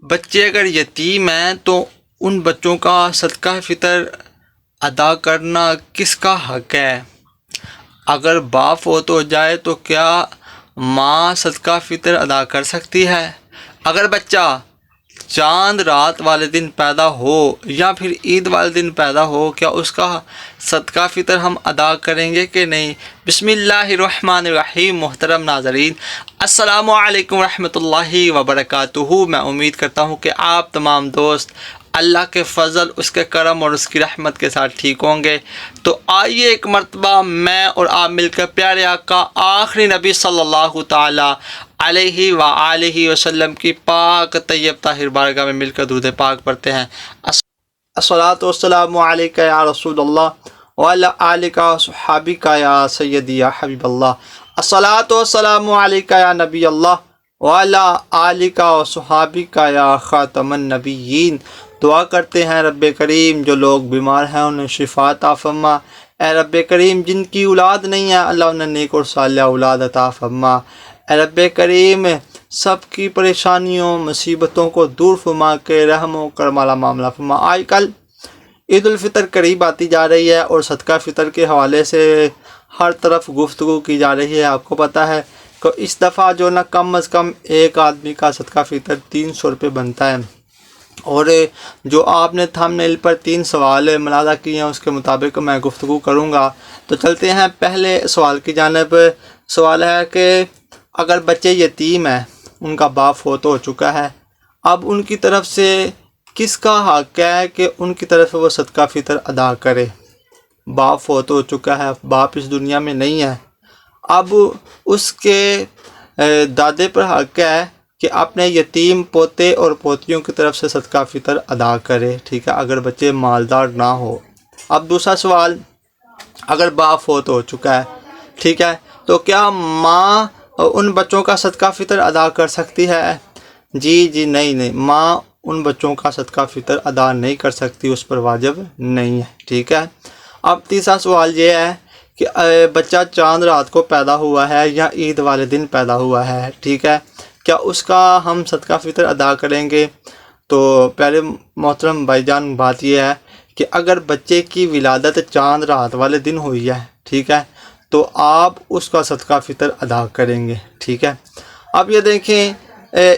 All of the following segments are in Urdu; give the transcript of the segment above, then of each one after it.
بچے اگر یتیم ہیں تو ان بچوں کا صدقہ فطر ادا کرنا کس کا حق ہے؟ اگر باپ فوت ہو جائے تو کیا ماں صدقہ فطر ادا کر سکتی ہے؟ اگر بچہ چاند رات والے دن پیدا ہو یا پھر عید والے دن پیدا ہو، کیا اس کا صدقہ فطر ہم ادا کریں گے کہ نہیں؟ بسم اللہ الرحمن الرحیم۔ محترم ناظرین، السلام علیکم ورحمۃ اللہ وبرکاتہ۔ میں امید کرتا ہوں کہ آپ تمام دوست اللہ کے فضل، اس کے کرم اور اس کی رحمت کے ساتھ ٹھیک ہوں گے۔ تو آئیے ایک مرتبہ میں اور آپ مل کر پیارے آقا آخری نبی صلی اللہ تعالی علیہ وآلہ وسلم کی پاک طیب طاہر بارگاہ میں مل کر درود پاک پڑھتے ہیں۔ الصلاۃ والسلام علیک یا رسول اللہ وعلی آلک وصحابک یا سیدی یا حبیب اللہ۔ الصلاۃ والسلام علیک یا نبی اللہ وعلی آلک وصحابک یا خاتم النبیین۔ دعا کرتے ہیں رب کریم جو لوگ بیمار ہیں انہیں شفا عطا فرما۔ اے رب کریم جن کی اولاد نہیں ہے اللہ انہیں نیک اور صالح اولاد عطا فرما۔ اے رب کریم سب کی پریشانیوں مصیبتوں کو دور فرما کے رحم و کرم والا معاملہ فرما۔ آج کل عید الفطر قریب آتی جا رہی ہے اور صدقہ فطر کے حوالے سے ہر طرف گفتگو کی جا رہی ہے۔ آپ کو پتہ ہے کہ اس دفعہ جو نا کم از کم ایک آدمی کا صدقہ فطر 300 روپے بنتا ہے، اور جو آپ نے تھمبنیل پر 3 سوال ملاحظہ کیے ہیں اس کے مطابق میں گفتگو کروں گا۔ تو چلتے ہیں پہلے سوال کی جانب۔ سوال ہے کہ اگر بچے یتیم ہیں، ان کا باپ فوت ہو چکا ہے، اب ان کی طرف سے کس کا حق ہے کہ ان کی طرف سے وہ صدقہ فطر ادا کرے؟ باپ فوت ہو چکا ہے، باپ اس دنیا میں نہیں ہے، اب اس کے دادے پر حق ہے کہ اپنے یتیم پوتے اور پوتیوں کی طرف سے صدقہ فطر ادا کرے، ٹھیک ہے، اگر بچے مالدار نہ ہو۔ اب دوسرا سوال، اگر باپ فوت ہو چکا ہے، ٹھیک ہے، تو کیا ماں ان بچوں کا صدقہ فطر ادا کر سکتی ہے؟ جی نہیں، ماں ان بچوں کا صدقہ فطر ادا نہیں کر سکتی، اس پر واجب نہیں ہے، ٹھیک ہے۔ اب تیسرا سوال یہ ہے کہ بچہ چاند رات کو پیدا ہوا ہے یا عید والے دن پیدا ہوا ہے، ٹھیک ہے، کیا اس کا ہم صدقہ فطر ادا کریں گے؟ تو پیارے محترم بھائی جان، بات یہ ہے کہ اگر بچے کی ولادت چاند رات والے دن ہوئی ہے، ٹھیک ہے، تو آپ اس کا صدقہ فطر ادا کریں گے، ٹھیک ہے۔ اب یہ دیکھیں،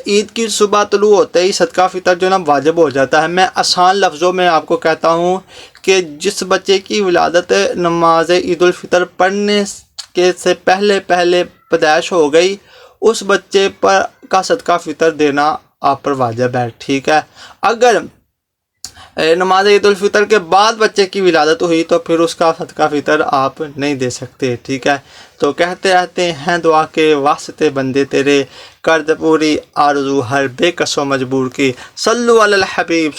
عید کی صبح طلوع ہوتے ہی صدقہ فطر جو نا واجب ہو جاتا ہے۔ میں آسان لفظوں میں آپ کو کہتا ہوں کہ جس بچے کی ولادت نماز عید الفطر پڑھنے کے سے پہلے پیدائش ہو گئی، اس بچے پر کا صدقہ فطر دینا آپ پر واجب ہے، ٹھیک ہے۔ اگر نماز عید الفطر کے بعد بچے کی ولادت ہوئی تو پھر اس کا صدقہ فطر آپ نہیں دے سکتے، ٹھیک ہے۔ تو کہتے رہتے ہیں دعا کے واسطے بندے تیرے، کر دے پوری آرزو ہر بے کس و مجبور کی، صلو علی الحبیب۔